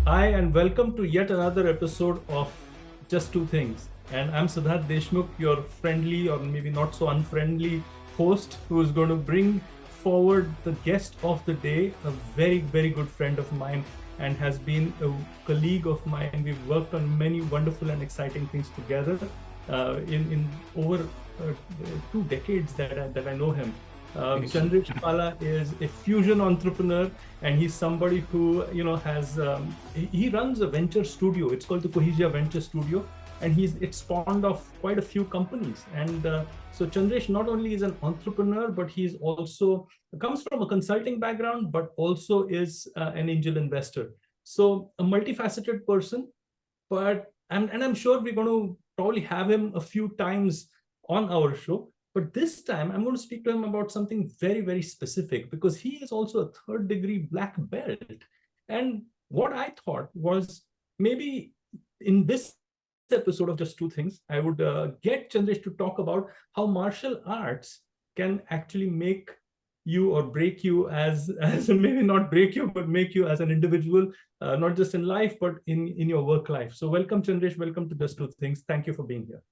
Hi, and welcome to yet another episode of Just Two Things. And I'm Siddharth Deshmukh, your friendly or maybe not so unfriendly host, who is going to bring forward the guest of the day, a very, very good friend of mine, and has been a colleague of mine. We've worked on many wonderful and exciting things together in over 2 decades that I know him. Chandresh Pala is a fusion entrepreneur, and he's somebody who has he runs a venture studio. It's called the Cohesia Venture Studio, and it's spawned off quite a few companies. And so Chandresh not only is an entrepreneur, but he's also comes from a consulting background, but also is an angel investor. So a multifaceted person, but I'm sure we're going to probably have him a few times on our show. But this time, I'm going to speak to him about something very, very specific, because he is also a third-degree black belt. And what I thought was, maybe in this episode of Just Two Things, I would get Chandresh to talk about how martial arts can actually make you or break you as maybe not break you, but make you as an individual, not just in life, but in your work life. So welcome, Chandresh. Welcome to Just Two Things. Thank you for being here.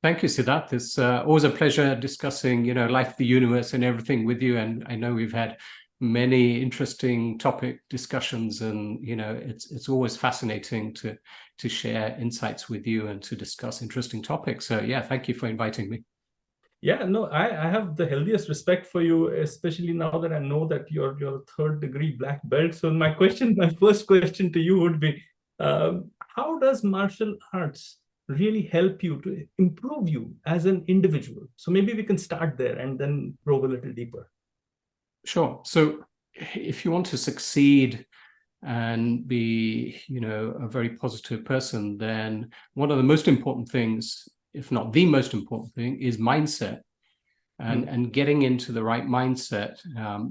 Thank you, Siddharth. It's always a pleasure discussing, life, the universe, and everything with you. And I know we've had many interesting topic discussions, and it's always fascinating to share insights with you and to discuss interesting topics. So yeah, thank you for inviting me. Yeah, no, I have the healthiest respect for you, especially now that I know that you're third-degree black belt. So my first question to you would be, how does martial arts really help you to improve you as an individual? So maybe we can start there and then probe a little deeper. Sure. So if you want to succeed and be, a very positive person, then one of the most important things, if not the most important thing, is mindset. And getting into the right mindset,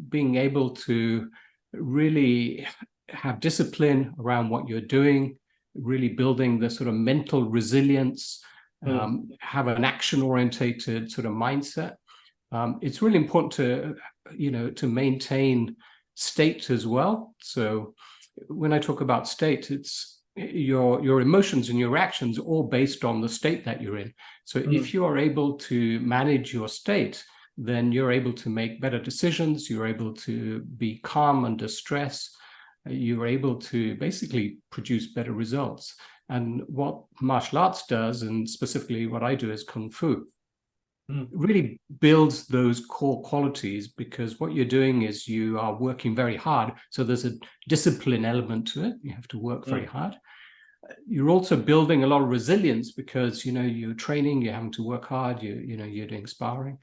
being able to really have discipline around what you're doing, really building the sort of mental resilience, have an action-orientated sort of mindset. It's really important to maintain state as well. So when I talk about state, it's your emotions and your actions all based on the state that you're in. So if you are able to manage your state, then you're able to make better decisions, you're able to be calm under stress, you're able to basically produce better results. And what martial arts does, and specifically what I do is Kung Fu, really builds those core qualities, because what you're doing is you are working very hard. So there's a discipline element to it. You have to work very hard. You're also building a lot of resilience, because you're training, you're having to work hard, you're doing sparring.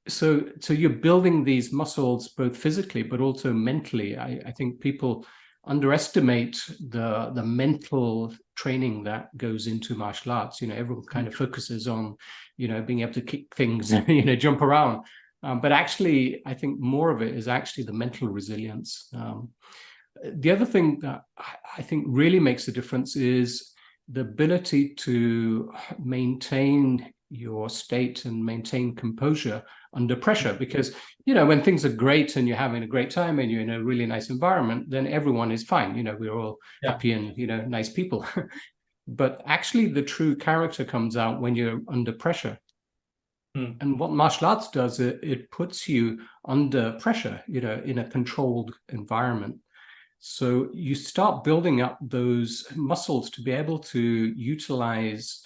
So you're building these muscles both physically but also mentally. I think people underestimate the mental training that goes into martial arts. Everyone kind of focuses on being able to kick things, jump around, but actually I think more of it is actually the mental resilience. The other thing that I think really makes a difference is the ability to maintain your state and maintain composure under pressure, because when things are great and you're having a great time and you're in a really nice environment, then everyone is fine. We're all happy and nice people. But actually the true character comes out when you're under pressure. And what martial arts does, it puts you under pressure, in a controlled environment. So you start building up those muscles to be able to utilize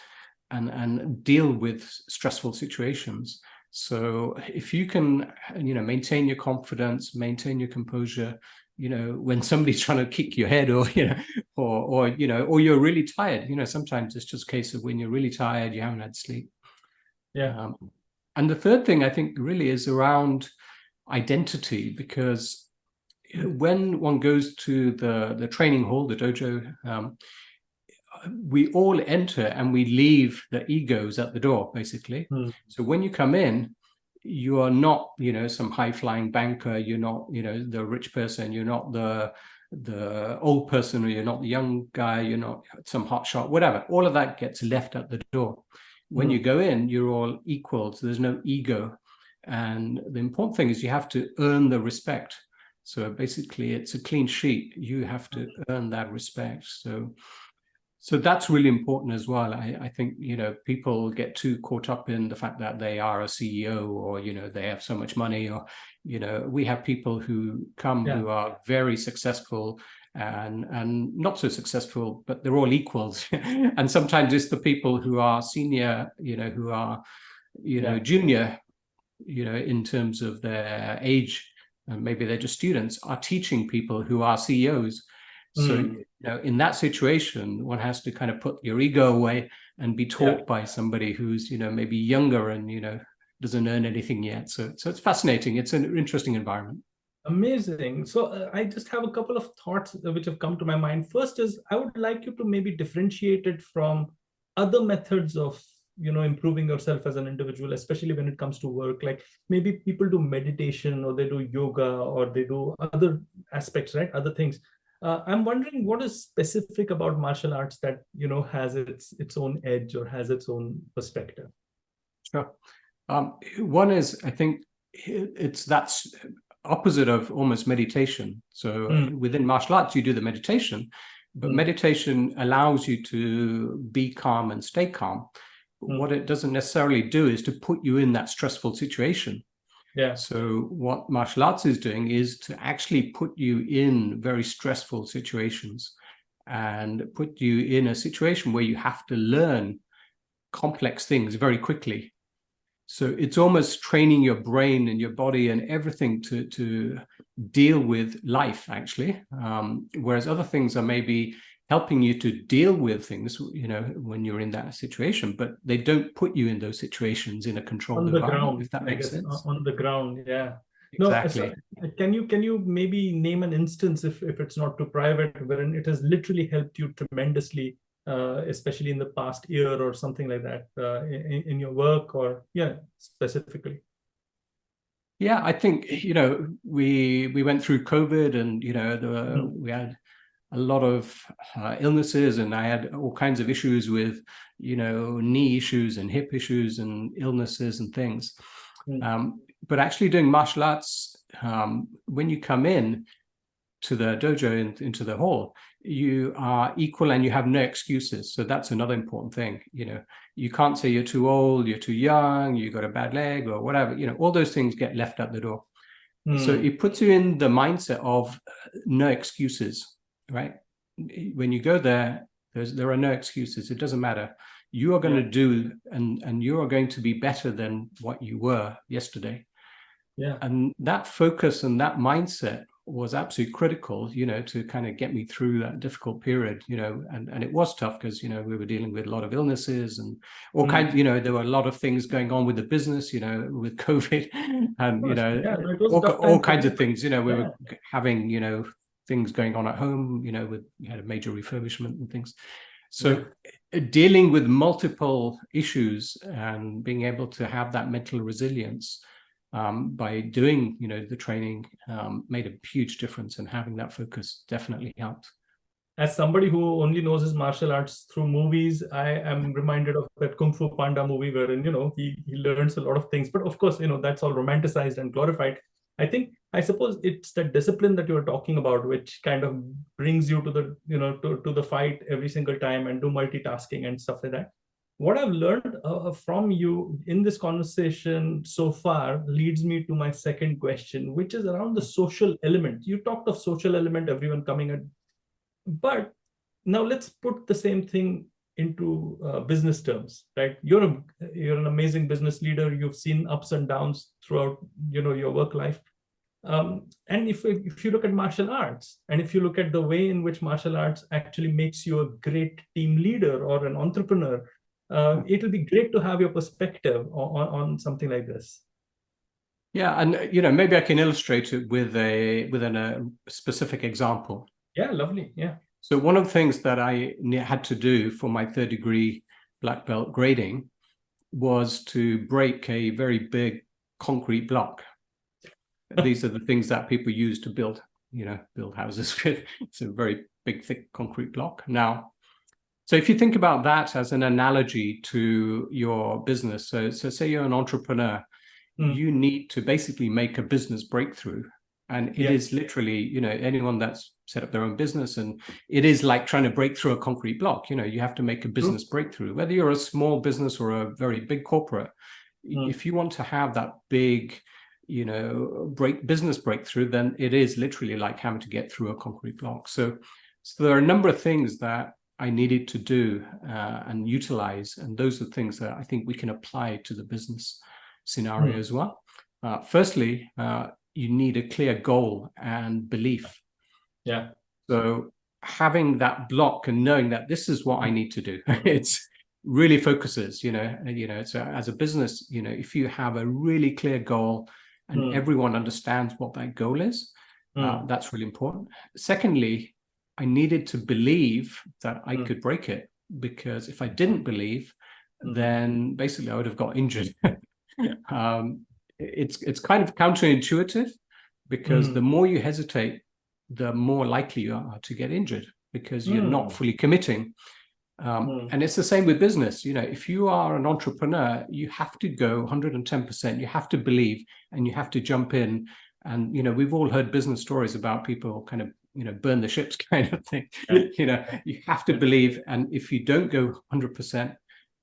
and deal with stressful situations. So if you can, maintain your confidence, maintain your composure, when somebody's trying to kick your head, or or you're really tired, sometimes it's just a case of when you're really tired, you haven't had sleep. Yeah. And the third thing I think really is around identity, because when one goes to the training hall, the dojo, we all enter and we leave the egos at the door, basically. So when you come in, you are not, some high-flying banker, you're not, the rich person, you're not the old person, or you're not the young guy, you're not some hotshot, whatever. All of that gets left at the door. When you go in, you're all equal, so there's no ego. And the important thing is you have to earn the respect. So basically, it's a clean sheet. You have to earn that respect. So that's really important as well. I think, people get too caught up in the fact that they are a CEO, or, they have so much money, or, we have people who come who are very successful and not so successful, but they're all equals. And sometimes it's the people who are senior, who are, junior, in terms of their age, and maybe they're just students, are teaching people who are CEOs. So, in that situation, one has to kind of put your ego away and be taught by somebody who's, maybe younger and, doesn't earn anything yet. So it's fascinating. It's an interesting environment. Amazing. So I just have a couple of thoughts which have come to my mind. First is, I would like you to maybe differentiate it from other methods of, improving yourself as an individual, especially when it comes to work. Like maybe people do meditation, or they do yoga, or they do other aspects, right? Other things. I'm wondering what is specific about martial arts that, has its own edge or has its own perspective. Sure. One is, I think it's that's opposite of almost meditation. So within martial arts, you do the meditation, but meditation allows you to be calm and stay calm. But what it doesn't necessarily do is to put you in that stressful situation. Yeah. So what martial arts is doing is to actually put you in very stressful situations and put you in a situation where you have to learn complex things very quickly. So it's almost training your brain and your body and everything to deal with life, actually. Whereas other things are maybe helping you to deal with things, when you're in that situation, but they don't put you in those situations in a controlled environment, if that makes sense. On the ground, yeah. Exactly. No, can you maybe name an instance, if it's not too private, wherein it has literally helped you tremendously, especially in the past year or something like that, in your work, or specifically? Yeah, I think, we went through COVID, and, we had a lot of illnesses, and I had all kinds of issues with, knee issues and hip issues and illnesses and things. But actually doing martial arts, when you come in to the dojo, into the hall, you are equal and you have no excuses. So that's another important thing. You can't say you're too old, you're too young, you got a bad leg or whatever. All those things get left at the door. So it puts you in the mindset of no excuses, right? When you go there, there are no excuses. It doesn't matter. You are going to do, and you are going to be better than what you were yesterday. Yeah. And that focus and that mindset was absolutely critical, to kind of get me through that difficult period, and it was tough because, we were dealing with a lot of illnesses and all kinds, there were a lot of things going on with the business, with COVID and, all kinds of things, we were having, things going on at home, we had a major refurbishment and things. So dealing with multiple issues and being able to have that mental resilience by doing, the training made a huge difference, and having that focus definitely helped. As somebody who only knows his martial arts through movies, I am reminded of that Kung Fu Panda movie wherein, he learns a lot of things. But of course, that's all romanticized and glorified. I suppose it's that discipline that you were talking about, which kind of brings you to the, to the fight every single time and do multitasking and stuff like that. What I've learned from you in this conversation so far leads me to my second question, which is around the social element. You talked of social element, everyone coming at, but now let's put the same thing into business terms, right? You're an amazing business leader. You've seen ups and downs throughout, your work life. And if you look at martial arts, and if you look at the way in which martial arts actually makes you a great team leader or an entrepreneur, it will be great to have your perspective on something like this. Yeah, and maybe I can illustrate it with a specific example. Yeah, lovely. Yeah. So one of the things that I had to do for my third degree black belt grading was to break a very big concrete block. These are the things that people use to build houses with. It's a very big, thick concrete block. Now, so if you think about that as an analogy to your business, so say you're an entrepreneur, you need to basically make a business breakthrough. And it is literally, anyone that's set up their own business, and it is like trying to break through a concrete block. You have to make a business breakthrough, whether you're a small business or a very big corporate. If you want to have that big, business breakthrough, then it is literally like having to get through a concrete block. So there are a number of things that I needed to do and utilize, and those are things that I think we can apply to the business scenario as well. Firstly, you need a clear goal and belief. Yeah. So having that block and knowing that this is what I need to do, it's really focuses, so as a business, if you have a really clear goal and everyone understands what that goal is, that's really important. Secondly, I needed to believe that I could break it, because if I didn't believe, then basically I would have got injured. It's kind of counterintuitive, because the more you hesitate, the more likely you are to get injured, because you're not fully committing. And it's the same with business. If you are an entrepreneur, you have to go 110%. You have to believe, and you have to jump in. And we've all heard business stories about people kind of burn the ships kind of thing. You have to believe, and if you don't go 100%,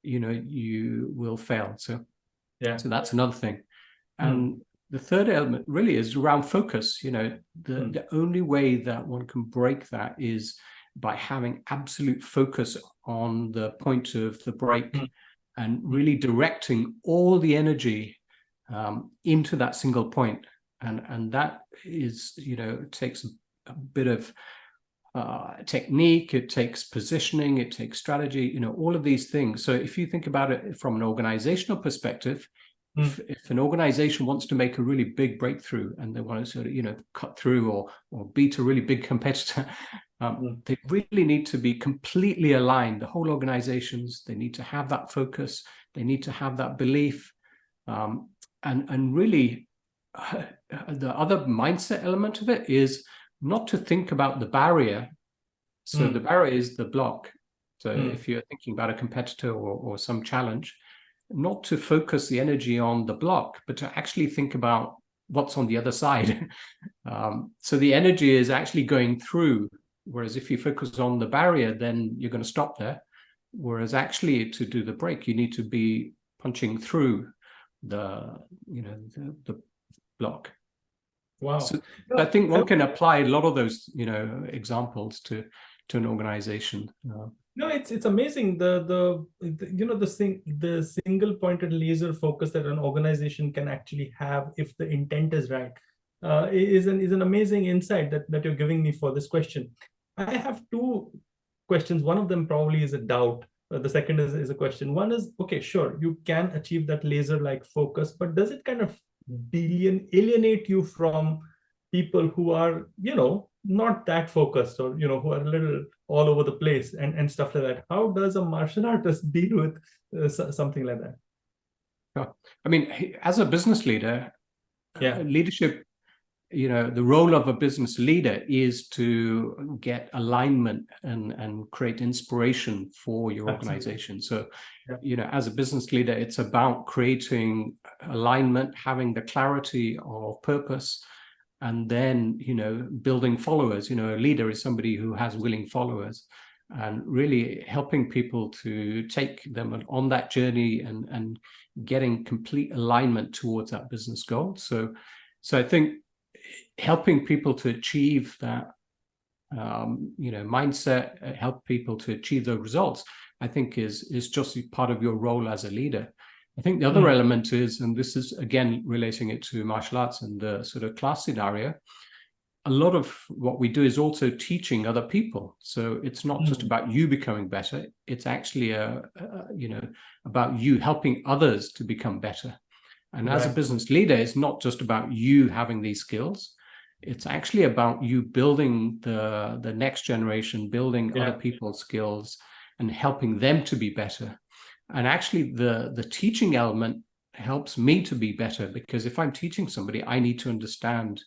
you will fail. So that's another thing. And the third element really is around focus. The only way that one can break that is by having absolute focus on the point of the break, and really directing all the energy into that single point. And that is, it takes a bit of technique, it takes positioning, it takes strategy, all of these things. So if you think about it from an organizational perspective, if an organization wants to make a really big breakthrough and they want to sort of, cut through or beat a really big competitor, they really need to be completely aligned. The whole organizations, they need to have that focus, they need to have that belief, and really the other mindset element of it is not to think about the barrier. So the barrier is the block. So if you're thinking about a competitor or some challenge, not to focus the energy on the block, but to actually think about what's on the other side. So the energy is actually going through, whereas if you focus on the barrier, then you're going to stop there. Whereas actually to do the break, you need to be punching through the block. Wow. So I think one can apply a lot of those, examples to an organization. No, it's amazing the single pointed laser focus that an organization can actually have if the intent is right is an amazing insight that you're giving me for this question. I have two questions. One of them probably is a doubt. The second is a question. One is, okay, sure, you can achieve that laser-like focus, but does it kind of alienate you from people who are, not that focused, or, who are a little all over the place and stuff like that? How does a martial artist deal with something like that? I mean, as a business leader, leadership, the role of a business leader is to get alignment and create inspiration for your organization. So, as a business leader, it's about creating alignment, having the clarity of purpose, and then, building followers. A leader is somebody who has willing followers, and really helping people to take them on that journey and getting complete alignment towards that business goal. So I think helping people to achieve that, mindset, help people to achieve the results, I think is just part of your role as a leader. I think the other element is, and this is again relating it to martial arts and the sort of class scenario, a lot of what we do is also teaching other people. So it's not just about you becoming better. It's actually about you helping others to become better. And as a business leader, it's not just about you having these skills. It's actually about you building the next generation, building other people's skills and helping them to be better. And actually the teaching element helps me to be better, because if I'm teaching somebody, I need to understand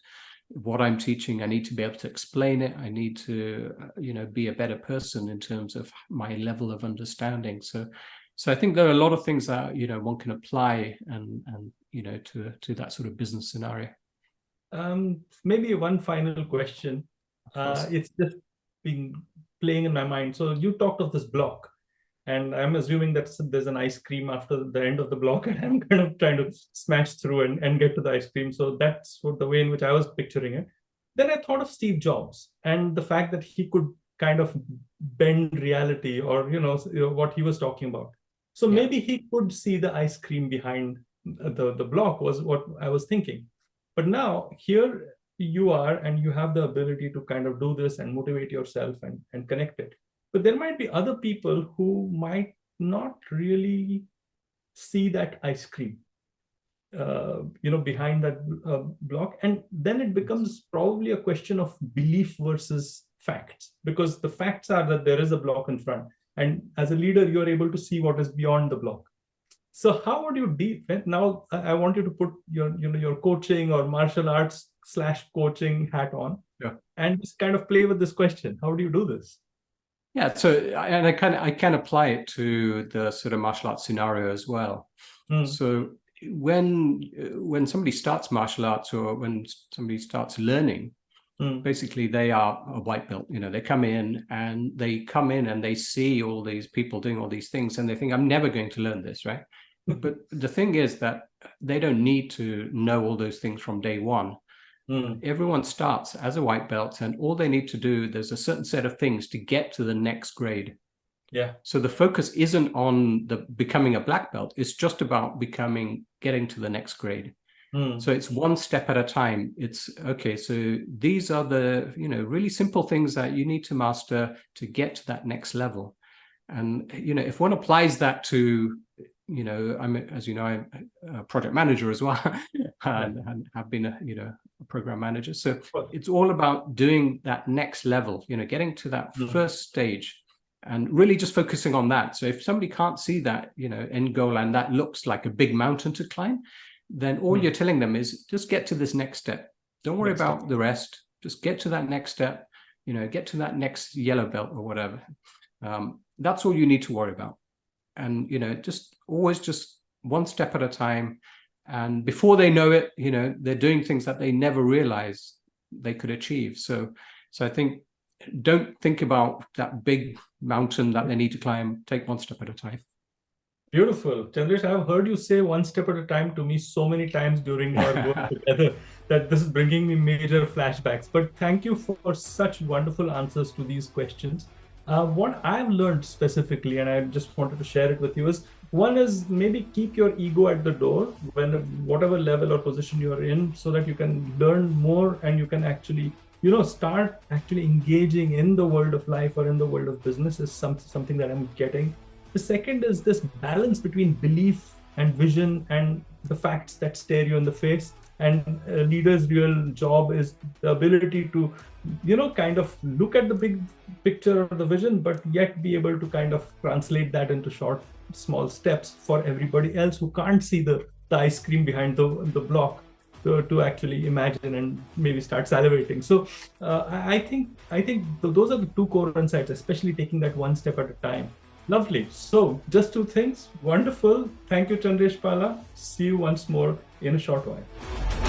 what I'm teaching. I need to be able to explain it. I need to, be a better person in terms of my level of understanding. So I think there are a lot of things that, one can apply and to that sort of business scenario. Maybe one final question. It's just been playing in my mind. So you talked of this block, and I'm assuming that there's an ice cream after the end of the block, and I'm kind of trying to smash through and get to the ice cream. So that's what the way in which I was picturing it. Then I thought of Steve Jobs and the fact that he could kind of bend reality, or what he was talking about. So maybe he could see the ice cream behind the block, was what I was thinking. But now here you are, and you have the ability to kind of do this and motivate yourself and connect it. But there might be other people who might not really see that ice cream, behind that block. And then it becomes probably a question of belief versus facts, because the facts are that there is a block in front. And as a leader, you're able to see what is beyond the block. So how would you deal? Now, I want you to put your coaching or martial arts / coaching hat on, and just kind of play with this question. How do you do this? Yeah, so and I can apply it to the sort of martial arts scenario as well. So when somebody starts martial arts, or when somebody starts learning, basically they are a white belt. They come in and they see all these people doing all these things, and they think, I'm never going to learn this, right? But the thing is that they don't need to know all those things from day one. Everyone starts as a white belt, and all they need to do, there's a certain set of things to get to the next grade. Yeah. So the focus isn't on becoming a black belt. It's just about getting to the next grade. So it's one step at a time. It's okay. So these are the, really simple things that you need to master to get to that next level. And, if one applies that to, as you know, I'm a project manager as well, and have been a program manager. So it's all about doing that next level, getting to that first stage, and really just focusing on that. So if somebody can't see that, end goal, and that looks like a big mountain to climb, then all you're telling them is just get to this next step. Don't worry about the rest. Just get to that next step, get to that next yellow belt or whatever. That's all you need to worry about. And, just always just one step at a time. And before they know it, they're doing things that they never realized they could achieve. So I think, don't think about that big mountain that they need to climb. Take one step at a time. Beautiful. Chandresh, I've heard you say one step at a time to me so many times during our work together that this is bringing me major flashbacks. But thank you for such wonderful answers to these questions. What I've learned specifically, and I just wanted to share it with you, is one is maybe keep your ego at the door when whatever level or position you're in, so that you can learn more and you can actually, start actually engaging in the world of life or in the world of business is something that I'm getting. The second is this balance between belief and vision and the facts that stare you in the face. And a leader's real job is the ability to, kind of look at the big picture or the vision, but yet be able to kind of translate that into short, small steps for everybody else who can't see the ice cream behind the block to actually imagine and maybe start salivating. So I think those are the two core insights, especially taking that one step at a time. Lovely. So just two things. Wonderful. Thank you, Chandresh Pala. See you once more in a short while.